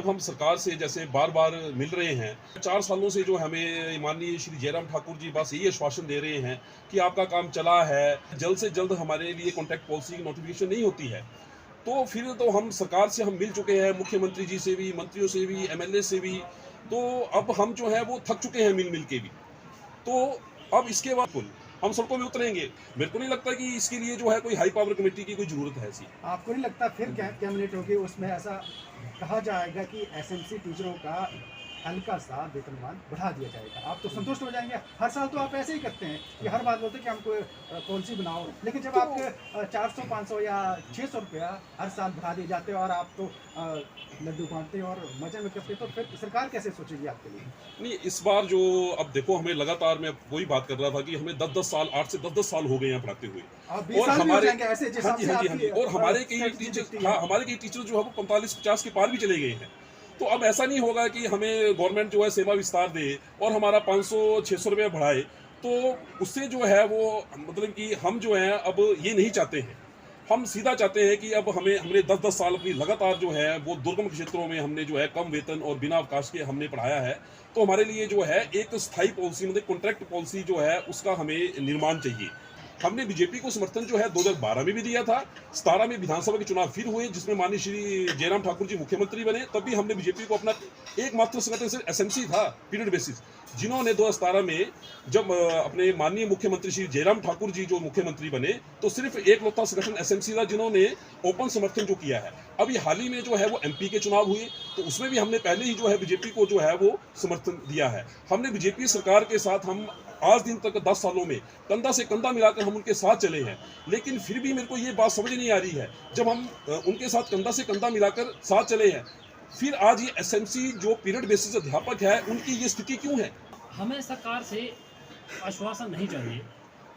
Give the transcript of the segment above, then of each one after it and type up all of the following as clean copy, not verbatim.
जब हम सरकार से जैसे बार बार मिल रहे हैं, 4 सालों से जो हमें माननीय श्री जयराम ठाकुर जी बस यही आश्वासन दे रहे हैं कि आपका काम चला है, जल्द से जल्द हमारे लिए कॉन्ट्रैक्ट पॉलिसी की नोटिफिकेशन नहीं होती है। तो फिर तो हम सरकार से हम मिल चुके हैं, मुख्यमंत्री जी से भी, मंत्रियों से भी, एमएलए से भी। तो अब हम जो है वो थक चुके हैं मिल के भी। तो अब इसके बाद हम सड़कों में उतरेंगे। मेरे को नहीं लगता कि इसके लिए जो है कोई हाई पावर कमेटी की कोई जरूरत है ऐसी। आपको नहीं लगता फिर कैबिनेट होगी उसमें ऐसा कहा जाएगा कि एसएमसी टीचरों का हल्का सा वेतनमान बढ़ा दिया जाएगा? आप तो संतुष्ट हो जाएंगे। हर साल तो आप ऐसे ही करते हैं कि हर बात बोलते हैं कि हमको पॉलिसी बनाओ, लेकिन जब आपके 400 500 या 600 रुपया हर साल बढ़ा दिए जाते हैं और आप तो लड्डू बांटते हैं और मजे में करते हैं, तो फिर सरकार कैसे सोचेगी आपके लिए? नहीं, इस बार जो अब देखो हमें लगातार, मैं वही बात कर रहा था कि हमें 10-10 साल 8 से 10-10 साल हो गए हैं पढ़ाते हुए। आप 20 साल भी हो जाएंगे ऐसे जिस हाँ हिसाब जी, से हाँ जी, हाँ जी। आपकी और हमारे कई टीचर, हाँ, हमारे कई टीचर जो है वो 45-50 के पार भी चले गए हैं। तो अब ऐसा नहीं होगा कि हमें गवर्नमेंट जो है सेवा विस्तार दे और हमारा 500-600 रुपये बढ़ाए। तो उससे जो है वो मतलब कि हम जो है अब ये नहीं चाहते हैं। हम सीधा चाहते हैं कि अब हमने 10-10 साल अपनी लगातार जो है वो दुर्गम क्षेत्रों में हमने जो है कम वेतन और बिना अवकाश के हमने पढ़ाया है। तो हमारे लिए जो है एक स्थायी पॉलिसी, मतलब कॉन्ट्रैक्ट पॉलिसी जो है उसका हमें निर्माण चाहिए। हमने बीजेपी को समर्थन जो है 2012 में भी दिया था, 17 में विधानसभा के चुनाव फिर हुए जिसमें माननीय श्री जयराम ठाकुर जी मुख्यमंत्री बने, तब भी हमने बीजेपी को अपना एकमात्र संगठन से एसएमसी था पीरियड बेसिस, जिन्होंने 2017 में जब अपने माननीय मुख्यमंत्री श्री जयराम ठाकुर जी जो मुख्यमंत्री बने, तो सिर्फ एकलौता संगठन एसएमसी था जिन्होंने ओपन समर्थन जो किया है। अभी हाल ही में जो है वो एमपी के चुनाव हुए, तो उसमें भी हमने पहले ही जो है बीजेपी को जो है वो समर्थन दिया है। हमने बीजेपी सरकार के साथ हम आज दिन तक 10 सालों में कंधा से कंधा मिलाकर हम उनके साथ चले हैं, लेकिन फिर भी मेरे को ये बात समझ नहीं आ रही है, जब हम उनके साथ कंधा से कंधा मिलाकर साथ चले हैं, फिर आज ये एसएमसी जो पीरियड बेसिस अध्यापक है उनकी ये स्थिति क्यों है? हमें सरकार से आश्वासन नहीं चाहिए।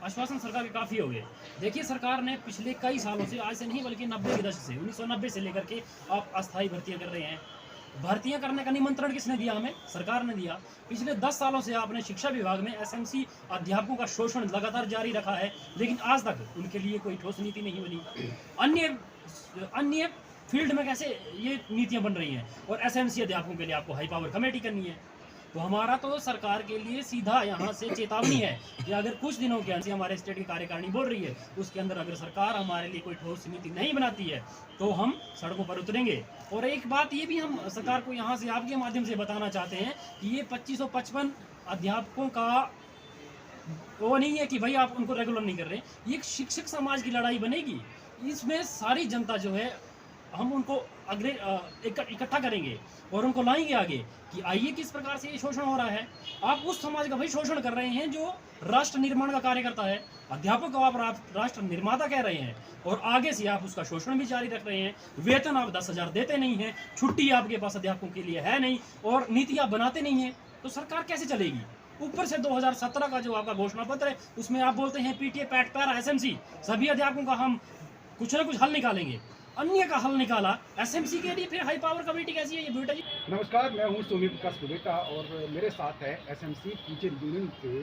आश्वासन सरकार के काफ़ी हो गए। देखिए, सरकार ने पिछले कई सालों से, आज से नहीं बल्कि 90 के दशक से, 1990 से लेकर के आप अस्थायी भर्तियां कर रहे हैं। भर्तियां करने का निमंत्रण किसने दिया? हमें सरकार ने दिया। पिछले 10 सालों से आपने शिक्षा विभाग में एसएमसी अध्यापकों का शोषण लगातार जारी रखा है, लेकिन आज तक उनके लिए कोई ठोस नीति नहीं बनी। अन्य फील्ड में कैसे ये नीतियां बन रही हैं, और एसएमसी अध्यापकों के लिए आपको हाई पावर कमेटी करनी है। तो हमारा तो सरकार के लिए सीधा यहाँ से चेतावनी है कि अगर कुछ दिनों के अंदर हमारे स्टेट की कार्यकारिणी बोल रही है, उसके अंदर अगर सरकार हमारे लिए कोई ठोस नीति नहीं बनाती है तो हम सड़कों पर उतरेंगे। और एक बात ये भी हम सरकार को यहाँ से आपके माध्यम से बताना चाहते हैं कि ये 2555 अध्यापकों का वो नहीं है कि भाई आप उनको रेगुलर नहीं कर रहे। ये एक शिक्षक समाज की लड़ाई बनेगी। इसमें सारी जनता जो है, हम उनको इकट्ठा करेंगे और उनको लाएंगे आगे कि आइए किस प्रकार से ये शोषण हो रहा है। आप उस समाज का भाई शोषण कर रहे हैं जो राष्ट्र निर्माण का कार्य करता है। अध्यापक को आप राष्ट्र निर्माता कह रहे हैं और आगे से आप उसका शोषण भी जारी रख रहे हैं। वेतन आप 10,000 देते नहीं हैं, छुट्टी आपके पास अध्यापकों के लिए है नहीं, और नीति आप बनाते नहीं हैं, तो सरकार कैसे चलेगी? ऊपर से 2017 का जो आपका घोषणा पत्र है उसमें आप बोलते हैं पीटीए, पैट, पैरा, एसएमसी सभी अध्यापकों का हम कुछ ना कुछ हल निकालेंगे। अन्य का हल निकाला, एसएमसी के लिए फिर हाई पावर कमेटी कैसी है ये बेटा जी? नमस्कार, मैं हूं सोमी प्रकाश कुबेटा और मेरे साथ है एसएमसी टीचर यूनियन के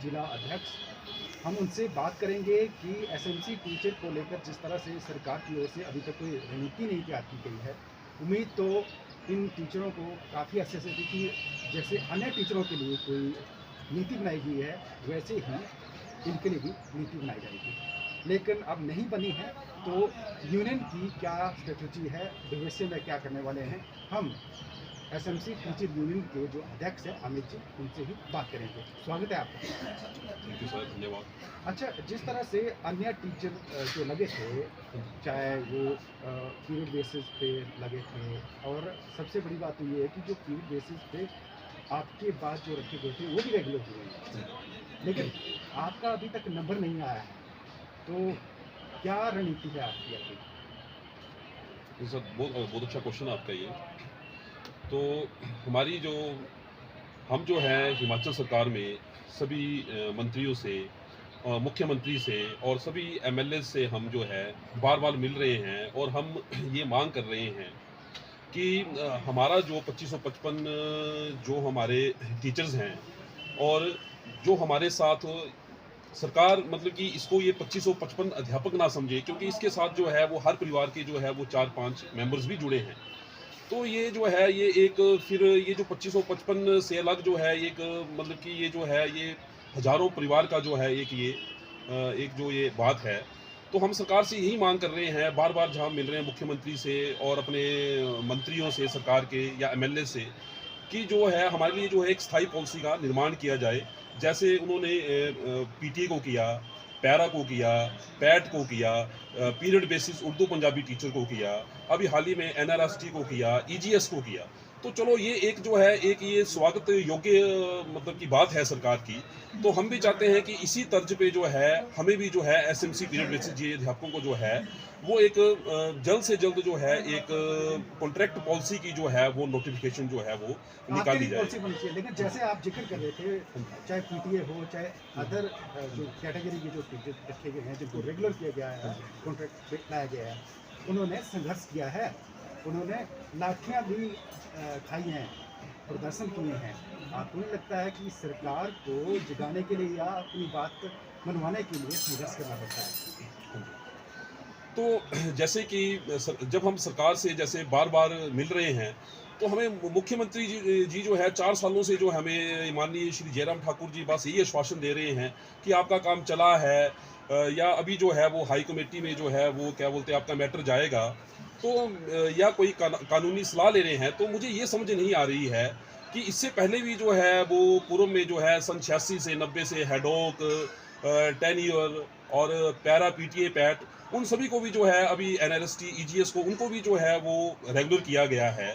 जिला अध्यक्ष। हम उनसे बात करेंगे कि एसएमसी टीचर को लेकर जिस तरह से सरकार की ओर से अभी तक कोई रणनीति नहीं तैयार की गई है। उम्मीद तो इन टीचरों को काफ़ी अच्छे से थी कि जैसे अन्य टीचरों के लिए कोई नीति बनाई गई है वैसे ही इनके लिए भी नीति बनाई जाएगी, लेकिन अब नहीं बनी है। तो यूनियन की क्या स्ट्रेटजी है, भविष्य में क्या करने वाले हैं, हम एसएमसी टीचर यूनियन के जो अध्यक्ष हैं अमित जी, उनसे ही बात करेंगे। स्वागत है आपका। थैंक यू सर, धन्यवाद। अच्छा, जिस तरह से अन्य टीचर जो लगे थे, चाहे वो पीरियड बेसिस पे लगे थे, और सबसे बड़ी बात तो ये है कि जो पीरियड बेसिस पे आपके बाद जो रखे गए थे वो भी रेगुलर हुए हैं, लेकिन आपका अभी तक नंबर नहीं आया है, तो क्या रणनीति है आपकी अपनी? सर बहुत अच्छा क्वेश्चन आपका ये। तो हमारी जो हम जो है हिमाचल सरकार में सभी मंत्रियों से, मुख्यमंत्री से और सभी एमएलए से हम जो है बार बार मिल रहे हैं और हम ये मांग कर रहे हैं कि हमारा जो 2555 जो हमारे टीचर्स हैं और जो हमारे साथ सरकार, मतलब कि इसको ये 2555 अध्यापक ना समझे, क्योंकि इसके साथ जो है वो हर परिवार के जो है वो 4-5 मेंबर्स भी जुड़े हैं। तो ये जो है ये एक फिर ये जो 2555 से अलग जो है एक मतलब कि ये जो है ये हज़ारों परिवार का जो है एक ये एक जो ये बात है, तो हम सरकार से यही मांग कर रहे हैं, बार-बार जहाँ मिल रहे हैं मुख्यमंत्री से और अपने मंत्रियों से सरकार के या एमएलए से, कि जो है हमारे लिए जो है एक स्थायी पॉलिसी का निर्माण किया जाए। जैसे उन्होंने पीटीए को किया, पैरा को किया, पैट को किया, period basis Urdu Punjabi teacher को किया, अभी हाल ही में एनआरएसटी को किया, ईजीएस को किया। तो चलो ये एक जो है एक ये स्वागत योग्य मतलब की बात है सरकार की। तो हम भी चाहते हैं कि इसी तर्ज पे जो है हमें भी जो है एसएमसी पीरियड बेसिस ये अध्यापकों को जो है वो एक जल्द से जल्द जो है एक कॉन्ट्रैक्ट पॉलिसी की जो है वो नोटिफिकेशन जो है वो निकाली जाए। पॉलिसी बननी चाहिए, लेकिन जैसे आप जिक्र कर रहे थे, चाहे पीटीए हो चाहे अदर जो कैटेगरी के जो टीचर रखे गए हैं जिनको रेगुलर किया गया है, कॉन्ट्रैक्ट लाया गया है, उन्होंने संघर्ष किया है, उन्होंने लाठियां भी खाई हैं, प्रदर्शन किए हैं। आपको नहीं लगता है कि सरकार को जगाने के लिए या अपनी बात मनवाने के लिए संघर्ष करना पड़ता है? तो जैसे कि जब हम सरकार से जैसे बार बार मिल रहे हैं, तो हमें मुख्यमंत्री जी जो है 4 सालों से जो हमें माननीय श्री जयराम ठाकुर जी बस यही आश्वासन दे रहे हैं कि आपका काम चला है, या अभी जो है वो हाई कमेटी में जो है वो क्या बोलते हैं आपका मैटर जाएगा, तो या कोई कानूनी सलाह ले रहे हैं। तो मुझे ये समझ नहीं आ रही है कि इससे पहले भी जो है वो पूर्व में जो है सन 86 से 90 से हेडोक, टेन्योर और पैरा पीटीए पैट, उन सभी को भी जो है अभी एनआरएसटी ईजीएस को उनको भी जो है वो रेगुलर किया गया है।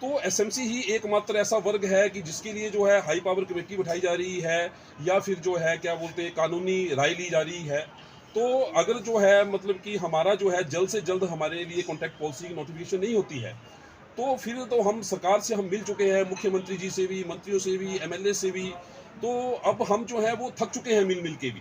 तो एसएमसी ही एकमात्र ऐसा वर्ग है कि जिसके लिए जो है हाई पावर कमेटी बिठाई जा रही है या फिर जो है क्या बोलते हैं कानूनी राय ली जा रही है। तो अगर जो है मतलब कि हमारा जो है जल्द से जल्द हमारे लिए कॉन्ट्रैक्ट पॉलिसी की नोटिफिकेशन नहीं होती है, तो फिर तो हम सरकार से हम मिल चुके हैं, मुख्यमंत्री जी से भी, मंत्रियों से भी, एमएलए से भी, तो अब हम जो है वो थक चुके हैं मिल मिल के भी।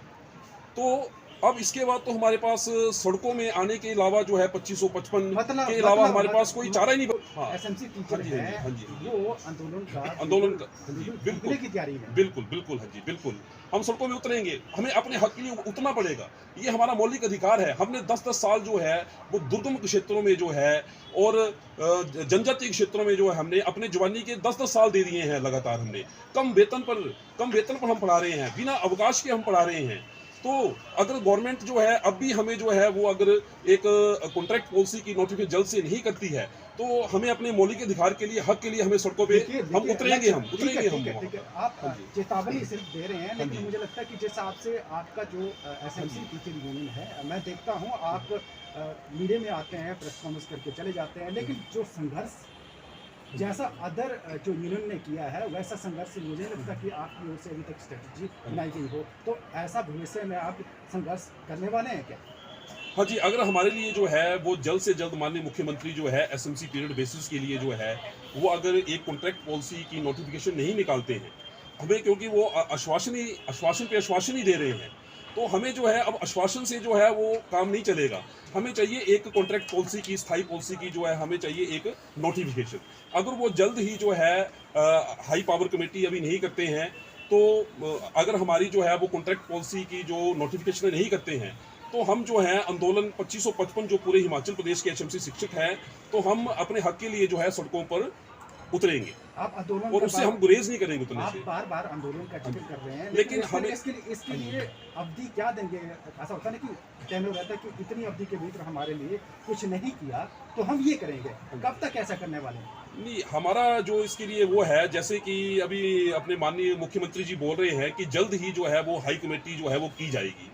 तो अब इसके बाद तो हमारे पास सड़कों में आने के अलावा जो है 2555 के अलावा हमारे पास कोई चारा ही नहीं। हाँ, एसएमसी टीचर है, हाँ जी, वो आंदोलन का बिल्कुल की तैयारी में, बिल्कुल हाँ जी, बिल्कुल हम सड़कों में उतरेंगे, हमें अपने हक के लिए उतरना पड़ेगा, ये हमारा मौलिक अधिकार है। हमने 10-10 साल जो है वो दुर्गम क्षेत्रों में जो है और जनजातीय क्षेत्रों में जो है हमने अपने जवानी के 10-10 साल दे दिए हैं लगातार। हमने कम वेतन पर हम पढ़ा रहे हैं, बिना अवकाश के हम पढ़ा रहे हैं। तो अगर गवर्नमेंट जो है अब भी हमें जो है वो अगर एक कॉन्ट्रैक्ट पॉलिसी की नोटिफिकेशन जल्द से नहीं करती है, तो हमें अपने मौलिक अधिकार के लिए, हक के लिए हमें सड़कों पे हम उतरेंगे। आप चेतावनी सिर्फ दे रहे हैं, लेकिन मुझे लगता है कि जिस हिसाब से आपका जो एसएमसी टीचर यूनियन है, मैं देखता हूँ आप मीडिया में आते हैं, प्रेस कॉन्फ्रेंस करके चले जाते हैं, लेकिन जो संघर्ष जैसा अदर जो यूनियन ने किया है वैसा संघर्ष मुझे लगता है कि आपकी ओर से अभी तक स्ट्रेटजी बनाई गई हो। तो ऐसा भविष्य में आप संघर्ष करने वाले हैं क्या? हाँ जी, अगर हमारे लिए जो है वो जल्द से जल्द माननीय मुख्यमंत्री जो है एसएमसी पीरियड बेसिस के लिए जो है वो अगर एक कॉन्ट्रैक्ट पॉलिसी की नोटिफिकेशन नहीं निकालते हैं हमें, क्योंकि वो आश्वासन पे आश्वासन ही दे रहे हैं, तो हमें जो है अब आश्वासन से जो है वो काम नहीं चलेगा। हमें चाहिए एक कॉन्ट्रैक्ट पॉलिसी की, स्थायी पॉलिसी की जो है हमें चाहिए एक नोटिफिकेशन। अगर वो जल्द ही जो है हाई पावर कमेटी अभी नहीं करते हैं, तो अगर हमारी जो है वो कॉन्ट्रैक्ट पॉलिसी की जो नोटिफिकेशन नहीं करते हैं, तो हम जो है आंदोलन 2555 जो पूरे हिमाचल प्रदेश के एचएमसी शिक्षक हैं, तो हम अपने हक के लिए जो है सड़कों पर उतरेंगे। आप आंदोलन और उससे हम गुरेज नहीं करेंगे उतरने से। आप बार बार आंदोलन का जिक्र कर रहे हैं, लेकिन हमें इसके लिए अवधि क्या देंगे? ऐसा होता है कि कहने रहता है कि इतनी अवधि के भीतर हमारे लिए कुछ नहीं किया तो हम ये करेंगे, कब तक ऐसा करने वाले हैं? नहीं, हमारा जो इसके लिए वो है, जैसे कि अभी अपने माननीय मुख्यमंत्री जी बोल रहे हैं कि जल्द ही जो है वो हाई कमेटी जो है वो की जाएगी,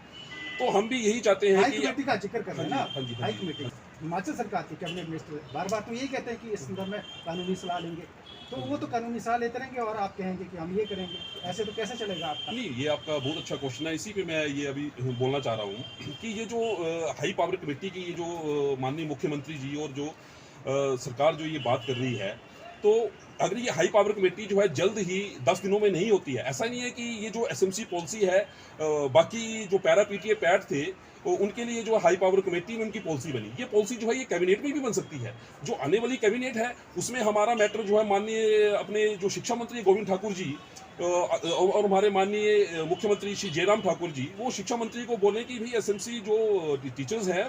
तो हम भी यही चाहते हैं कि हाई कमेटी का जिक्र कर रहे हैं ना। हाँ हाई कमेटी हिमाचल सरकार के कैबिनेट मिनिस्टर बार बार तो यही कहते हैं कि इस संदर्भ में कानूनी सलाह लेंगे, तो वो तो कानूनी सलाह लेते रहेंगे और आप कहेंगे कि हम ये करेंगे, ऐसे तो कैसे चलेगा आपका? नहीं, ये आपका बहुत अच्छा क्वेश्चन है, इसी पे मैं ये अभी बोलना चाह रहा हूँ कि ये जो हाई पावर कमेटी की ये जो माननीय मुख्यमंत्री जी और जो सरकार जो ये बात कर रही है, तो अगर ये हाई पावर कमेटी जो है जल्द ही 10 दिनों में नहीं होती है, ऐसा नहीं है कि ये जो एसएमसी पॉलिसी है बाकी जो पैरा पीटीए पैट थे उनके लिए जो हाई पावर कमेटी में उनकी पॉलिसी बनी, ये पॉलिसी जो है ये कैबिनेट में भी बन सकती है। जो आने वाली कैबिनेट है उसमें हमारा मैटर जो है माननीय अपने जो शिक्षा मंत्री गोविंद ठाकुर जी और हमारे माननीय मुख्यमंत्री श्री जयराम ठाकुर जी वो शिक्षा मंत्री को बोले कि भाई एसएमसी जो टीचर्स हैं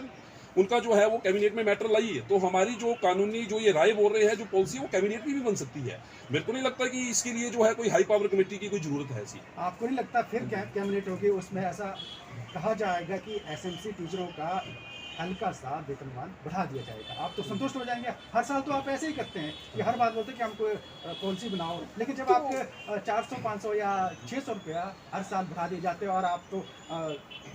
उनका जो है वो कैबिनेट में मैटर लाई है, तो हमारी जो कानूनी जो ये राय बोल रहे हैं, जो पॉलिसी, वो कैबिनेट में भी बन सकती है। मेरे को नहीं लगता कि इसके लिए जो है कोई हाई पावर कमेटी की कोई जरूरत है ऐसी। आपको नहीं लगता फिर कैबिनेट होगी उसमें ऐसा कहा जाएगा कि एसएमसी टीचरों का हल्का सा वेतनमान बढ़ा दिया जाएगा, आप तो संतुष्ट हो जाएंगे? हर साल तो आप ऐसे ही करते हैं कि हर बात बोलते हैं कि हमको पॉलिसी बनाओ, लेकिन जब आपके 400 500 या 600 रुपया हर साल बढ़ा दिए जाते हैं और आप तो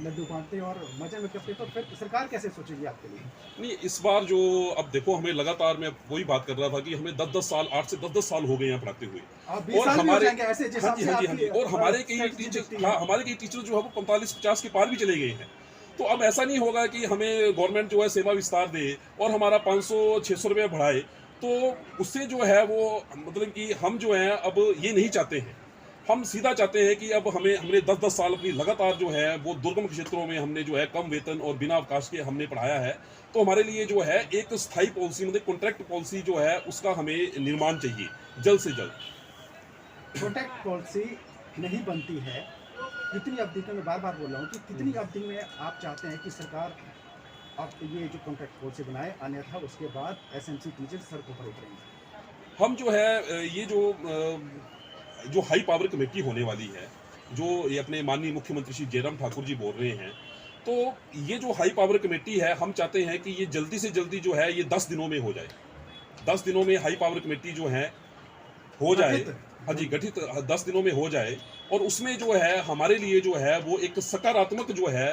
लड्डू बांटते हैं और मजे में करते हैं, तो फिर सरकार कैसे सोचेगी आपके लिए? नहीं, इस बार जो अब देखो, हमें लगातार, मैं वही बात कर रहा था कि हमें 10-10 साल, 8 से 10-10 साल हो गए हैं पढ़ाते हुए। आप 20 साल भी हो जाएंगे ऐसे जिस हाँ जी, हिसाब हाँ से जी, हाँ जी, आपकी, और हमारे कई strategy टीचर, दिखती है। हाँ, हमारे कई टीचर जो है वो 45-50 के पार भी चले गए हैं। तो अब ऐसा नहीं होगा कि हमें गवर्नमेंट जो है सेवा विस्तार दे और हमारा 500-600 रुपये बढ़ाए, तो उससे जो है वो, मतलब कि हम जो है अब ये नहीं चाहते हैं। हम सीधा चाहते हैं कि अब हमने 10-10 साल अपनी लगातार जो है वो दुर्गम क्षेत्रों में हमने जो है कम वेतन और बिना अवकाश के हमने पढ़ाया है, तो हमारे लिए जो है एक स्थायी पॉलिसी, मतलब कॉन्ट्रैक्ट पॉलिसी जो है उसका हमें निर्माण चाहिए जल्द से जल्द। प्रोटेक्ट पॉलिसी नहीं बनती है, कितनी अवधि में, मैं बार बार बोल रहा हूँ कि कितनी अवधि में आप चाहते हैं कि सरकार अब ये जो कॉन्ट्रैक्ट पॉलिसी बनाए, अन्यथा उसके बाद एसएमसी टीचर सड़कों पर उतरेंगे? हम जो है ये जो हाई पावर कमेटी होने वाली है, जो ये अपने माननीय मुख्यमंत्री श्री जयराम ठाकुर जी बोल रहे हैं, तो ये जो हाई पावर कमेटी है, हम चाहते हैं कि ये जल्दी से जल्दी जो है ये 10 दिनों में हो जाए। 10 दिनों में हाई पावर कमेटी जो है हो जाए, हाँ जी, गठित 10 दिनों में हो जाए, और उसमें जो है हमारे लिए जो है वो एक सकारात्मक जो है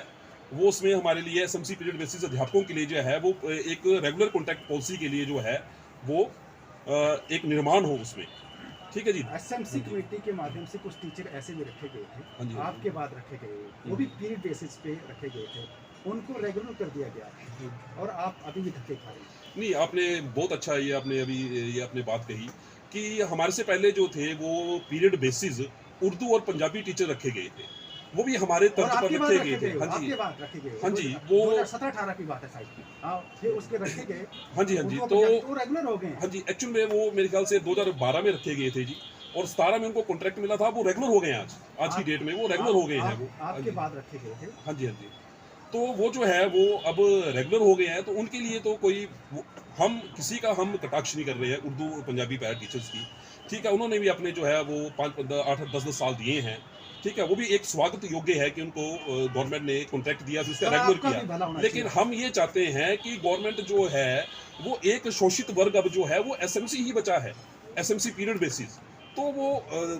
वो, उसमें हमारे लिए एसएमसी पीरियड बेसिस अध्यापकों के लिए जो है वो एक रेगुलर कॉन्ट्रैक्ट पॉलिसी के लिए जो है वो एक निर्माण हो उसमें। ठीक है जी। एसएमसी कमेटी के माध्यम से कुछ टीचर ऐसे भी रखे गए हाँ जी, थे, आपके बाद रखे गए, वो भी पीरियड बेसिस पे रखे गए थे, उनको रेगुलर कर दिया गया और आप अभी भी धक्के खा रहे हैं। नहीं, आपने बहुत अच्छा ये आपने अभी ये आपने बात कही कि हमारे से पहले जो थे वो पीरियड बेसिस उर्दू और पंजाबी टीचर रखे गए थे, वो भी हमारे और तर्ज पर आपके बाद रखे रखे गए थे। गए, हाँ जी, आपके बाद रखे गए, हाँ जी, वो 2017-18 की बात है शायद। हाँ, फिर उसके रखे गए। हाँ जी, हाँ जी, उनको तो रेगुलर हो गए हैं। हाँ जी, एक्चुअल में वो मेरे ख्याल से 2012 में रखे गए थे जी, और 17 में उनको कॉन्ट्रैक्ट मिला था, वो रेगुलर हो गए हैं आज की डेट में, वो रेगुलर हो गए हैं वो। हाँ आपके जी, बाद रखे गए थे। हाँ जी, हाँ जी, तो वो जो है वो अब रेगुलर हो गए हैं, तो उनके लिए तो कोई हम किसी का हम कटाक्ष नहीं कर रहे हैं उर्दू और पंजाबी पैरा टीचर्स की। ठीक है, उन्होंने भी अपने जो है वो 5-8-10 साल दिए हैं। ठीक है, वो भी एक स्वागत योग्य है कि उनको गवर्नमेंट ने कॉन्ट्रैक्ट दिया, फिर उसका रेगुलर आपका भी भला किया, होना लेकिन चाहिए। हम ये चाहते हैं कि गवर्नमेंट जो है वो एक शोषित वर्ग अब जो है वो एसएमसी ही बचा है, एसएमसी पीरियड बेसिस। तो वो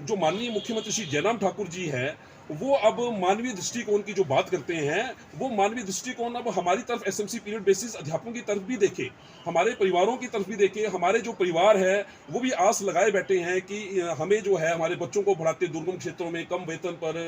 जो माननीय मुख्यमंत्री श्री जयराम ठाकुर जी हैं, वो अब मानवीय दृष्टिकोण की जो बात करते हैं, वो मानवीय दृष्टिकोण अब हमारी तरफ एसएमसी पीरियड बेसिस अध्यापकों की तरफ भी देखे, हमारे परिवारों की तरफ भी देखे। हमारे जो परिवार है वो भी आस लगाए बैठे हैं कि हमें जो है हमारे बच्चों को पढ़ाते दुर्गम क्षेत्रों में कम वेतन पर,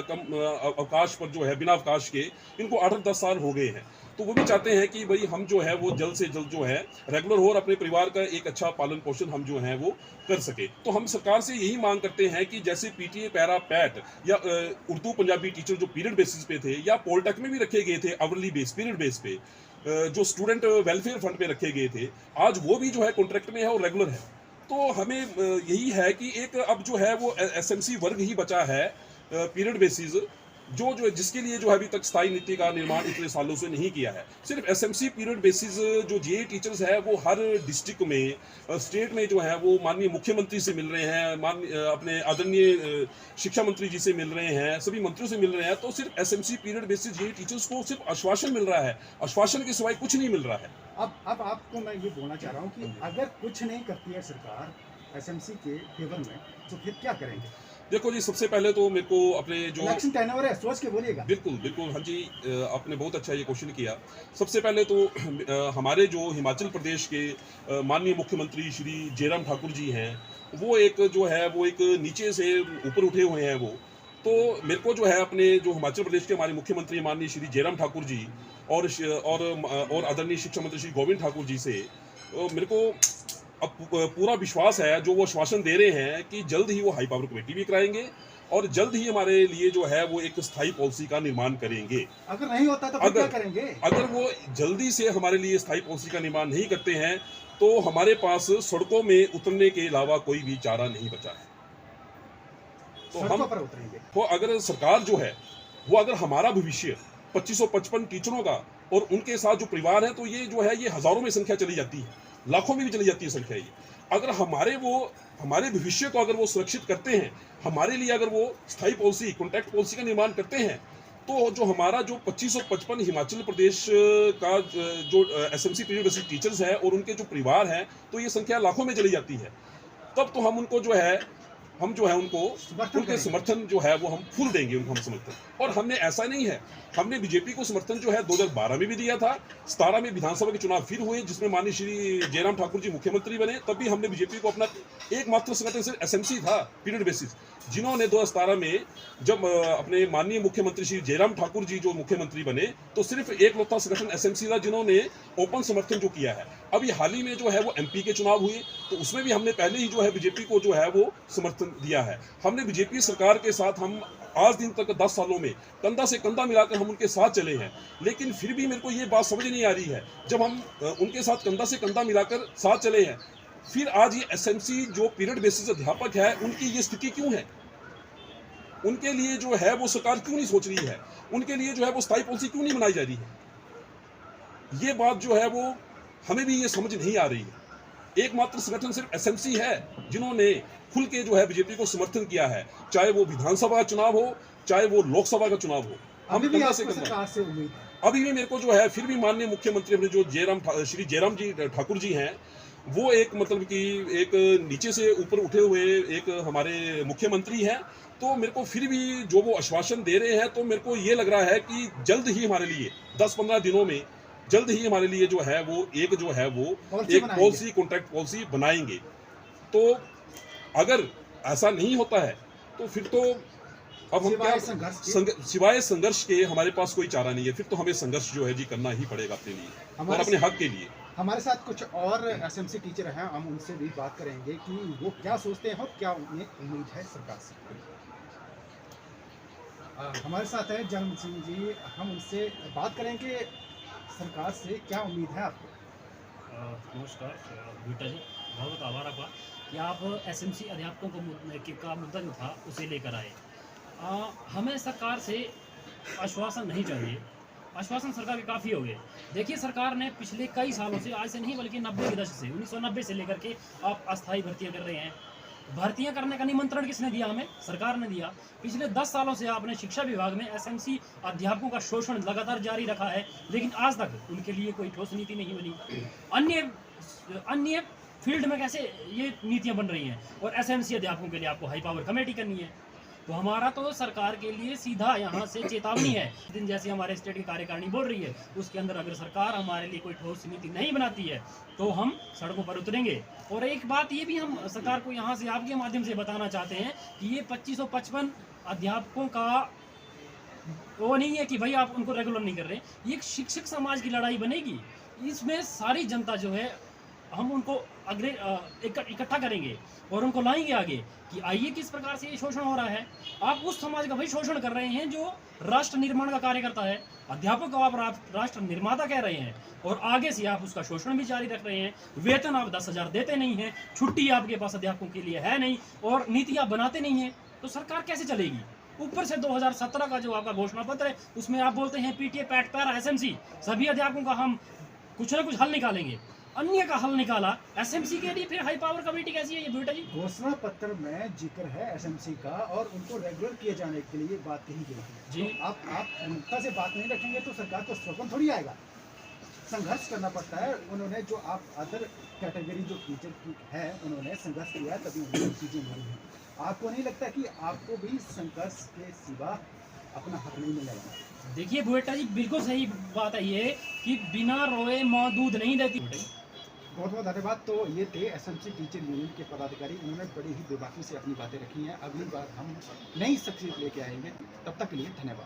कम अवकाश पर जो है, बिना अवकाश के इनको 8-10 साल हो गए हैं, तो वो भी चाहते हैं कि भाई हम जो है वो जल्द से जल्द जो है रेगुलर हो और अपने परिवार का एक अच्छा पालन पोषण हम जो है वो कर सके। तो हम सरकार से यही मांग करते हैं कि जैसे पीटीए, पैरा, पैट या उर्दू पंजाबी टीचर जो पीरियड बेसिस पे थे, या पॉलिटेक्निक में भी रखे गए थे आवरली बेस, पीरियड बेस पे, जो स्टूडेंट वेलफेयर फंड पे रखे गए थे, आज वो भी जो है कॉन्ट्रैक्ट में है और रेगुलर है। तो हमें यही है कि एक अब जो है वो एसएमसी वर्ग ही बचा है पीरियड बेसिस, जो जिसके लिए जो है अभी तक स्थायी नीति का निर्माण इतने सालों से नहीं किया है। सिर्फ एसएमसी पीरियड बेसिस जो जेई टीचर्स है वो हर डिस्ट्रिक्ट में, स्टेट में जो है वो माननीय मुख्यमंत्री से मिल रहे हैं, अपने आदरणीय शिक्षा मंत्री जी से मिल रहे हैं, सभी मंत्रियों से मिल रहे हैं। तो सिर्फ SMC period basis JE teachers को सिर्फ आश्वासन मिल रहा है, आश्वासन के सिवाय कुछ नहीं मिल रहा है। अब आपको मैं ये बोलना चाह रहा हूँ कि अगर कुछ नहीं करती है सरकार एसएमसी के फेवर में, तो फिर क्या करेंगे? देखो जी, सबसे पहले तो मेरे को अपने जो इलेक्शन टेनओवर है, सोच के बोलिएगा। बिल्कुल बिल्कुल, हाँ जी, आपने बहुत अच्छा ये क्वेश्चन किया। सबसे पहले तो हमारे जो हिमाचल प्रदेश के माननीय मुख्यमंत्री श्री जयराम ठाकुर जी हैं, वो एक जो है वो एक नीचे से ऊपर उठे हुए हैं वो। तो मेरे को जो है अपने जो हिमाचल प्रदेश के हमारे मुख्यमंत्री माननीय श्री जयराम ठाकुर जी और आदरणीय शिक्षा मंत्री श्री गोविंद ठाकुर जी से मेरे को अब पूरा विश्वास है, जो वो आश्वासन दे रहे हैं कि जल्द ही वो हाई पावर कमेटी भी कराएंगे और जल्द ही हमारे लिए जो है वो एक स्थायी पॉलिसी का निर्माण करेंगे। अगर नहीं होता तो फिर क्या करेंगे? अगर वो जल्दी से हमारे लिए स्थायी पॉलिसी का निर्माण नहीं करते हैं, तो हमारे पास सड़कों में उतरने के अलावा कोई भी चारा नहीं बचा है। तो हम पर उतरेंगे। तो अगर सरकार जो है वो, अगर हमारा भविष्य 2555 टीचरों का और उनके साथ जो परिवार है, तो ये जो है ये हजारों में संख्या चली जाती है, लाखों में भी चली जाती है संख्या ये। अगर हमारे भविष्य को अगर वो सुरक्षित करते हैं, हमारे लिए अगर वो स्थायी पॉलिसी, कॉन्ट्रैक्ट पॉलिसी का निर्माण करते हैं, तो जो हमारा जो 2555 हिमाचल प्रदेश का जो एसएमसी पीरियड बेसिस टीचर्स हैं और उनके जो परिवार हैं, तो ये संख्या लाखों में चली जाती है। तब तो हम उनको जो है उनको उनके समर्थन जो है वो हम फुल देंगे उनको हम समर्थन। और हमने ऐसा नहीं है, हमने बीजेपी को समर्थन जो है 2012 में भी दिया था, 17 में विधानसभा के चुनाव फिर हुए जिसमें माननीय श्री जयराम ठाकुर जी मुख्यमंत्री बने, तब भी हमने बीजेपी को अपना एकमात्र संगठन सिर्फ एसएमसी था पीरियड बेसिस, जिन्होंने 2017 में जब अपने माननीय मुख्यमंत्री श्री जयराम ठाकुर जी जो मुख्यमंत्री बने, तो सिर्फ एकलौता संगठन एसएमसी था जिन्होंने ओपन समर्थन जो किया है। अभी हाल ही में जो है वो एमपी के चुनाव हुए, तो उसमें भी हमने पहले ही जो है बीजेपी को जो है वो समर्थन दिया है। हमने बीजेपी सरकार के साथ हम आज दिन तक 10 सालों में कंधा से कंधा मिलाकर हम उनके साथ चले हैं, लेकिन फिर भी मेरे को ये बात समझ नहीं आ रही है, जब हम उनके साथ कंधा से कंधा मिलाकर साथ चले हैं, फिर आज ये एसएमसी जो पीरियड बेसिस अध्यापक है उनकी ये स्थिति क्यों है? उनके लिए जो है वो सरकार क्यों नहीं सोच रही है? उनके लिए जो है वो स्थायी पॉलिसी क्यों नहीं बनाई जा रही है? ये बात जो है वो हमें भी ये समझ नहीं आ रही है। एकमात्र संगठन सिर्फ एसएमसी है जिन्होंने खुल के जो है बीजेपी को समर्थन किया है, चाहे वो विधानसभा का चुनाव हो, चाहे वो लोकसभा का चुनाव हो। हम कंधा से कंधा, अभी भी मेरे को जो है फिर भी माननीय मुख्यमंत्री अपने जो श्री जयराम जी ठाकुर जी हैं, वो एक मतलब कि एक नीचे से ऊपर उठे हुए एक हमारे मुख्यमंत्री हैं, तो मेरे को फिर भी जो वो आश्वासन दे रहे हैं, तो मेरे को ये लग रहा है कि जल्द ही हमारे लिए 10-15 दिनों में जल्द ही हमारे लिए जो है वो एक पॉलिसी, कॉन्ट्रैक्ट पॉलिसी बनाएंगे। तो अगर ऐसा नहीं होता है तो फिर तो अब हम क्या, सिवाय संघर्ष के हमारे पास कोई चारा नहीं है। फिर तो हमें संघर्ष जो है जी करना ही पड़ेगा अपने लिए और अपने हक के लिए। हमारे साथ कुछ और एसएमसी टीचर हैं, हम उनसे भी बात करेंगे कि वो क्या सोचते हैं और क्या उन्हें उम्मीद है सरकार से। हमारे साथ है जन्म सिंह जी, हम उनसे बात करेंगे सरकार से क्या उम्मीद है आपको। नमस्कार बेटा जी, बहुत बहुत आभार आपका कि आप एसएमसी अध्यापकों का मुद्दा जो था उसे लेकर आए। हमें सरकार से आश्वासन नहीं चाहिए, आश्वासन सरकार के काफ़ी हो गए। देखिए सरकार ने पिछले कई सालों से, आज से नहीं बल्कि 90 के दशक से, 1990 से लेकर के आप अस्थायी भर्तियां कर रहे हैं। भर्तियां करने का निमंत्रण किसने दिया? हमें सरकार ने दिया। पिछले 10 सालों से आपने शिक्षा विभाग में एसएमसी अध्यापकों का शोषण लगातार जारी रखा है, लेकिन आज तक उनके लिए कोई ठोस नीति नहीं बनी। अन्य फील्ड में कैसे ये नीतियां बन रही हैं और एसएमसी अध्यापकों के लिए आपको हाई पावर कमेटी करनी है। तो हमारा तो सरकार के लिए सीधा यहाँ से चेतावनी है, दिन जैसे हमारे स्टेट की कार्यकारिणी बोल रही है उसके अंदर अगर सरकार हमारे लिए कोई ठोस नीति नहीं बनाती है तो हम सड़कों पर उतरेंगे। और एक बात ये भी हम सरकार को यहाँ से आपके माध्यम से बताना चाहते हैं कि ये 2555 अध्यापकों का वो नहीं है कि भाई आप उनको रेगुलर नहीं कर रहे, ये एक शिक्षक समाज की लड़ाई बनेगी। इसमें सारी जनता जो है हम उनको इकट्ठा करेंगे और उनको लाएंगे आगे कि आइए किस प्रकार से ये शोषण हो रहा है। आप उस समाज का भाई शोषण कर रहे हैं जो राष्ट्र निर्माण का कार्य करता है। अध्यापक को आप राष्ट्र निर्माता कह रहे हैं और आगे से आप उसका शोषण भी जारी रख रहे हैं। वेतन आप 10,000 देते नहीं हैं, छुट्टी आपके पास अध्यापकों के लिए है नहीं और नीति आप बनाते नहीं हैं, तो सरकार कैसे चलेगी? ऊपर से 2017 का जो आपका घोषणा पत्र है उसमें आप बोलते हैं पीटीए, पैट, पैरा, एसएमसी सभी अध्यापकों का हम कुछ ना कुछ हल निकालेंगे। अन्य का हल निकाला, एसएमसी के लिए फिर हाई पावर कमेटी कैसी है ये बेटा जी? घोषणा पत्र में जिक्र है एसएमसी का और उनको रेगुलर किए जाने के लिए बात कही गई है जी। तो आप प्रमुखता से बात नहीं रखेंगे तो सरकार को स्वप्न थोड़ी आएगा, संघर्ष करना पड़ता है। उन्होंने जो आप अदर कैटेगरी जो टीचर की है उन्होंने संघर्ष किया तभी उन्होंने चीज़ें हुई हैं। आपको नहीं लगता कि आपको भी संघर्ष के सिवा अपना हक नहीं मिलेगा? देखिए बेटा जी, बिल्कुल सही बात है ये कि बिना रोए माँ दूध नहीं देती। बहुत बहुत धन्यवाद। तो ये थे एसएमसी टीचर यूनियन के पदाधिकारी, उन्होंने बड़ी ही बेबाकी से अपनी बातें रखी हैं। अगली बार हम नई शख्सियत लेके आएंगे, तब तक के लिए धन्यवाद।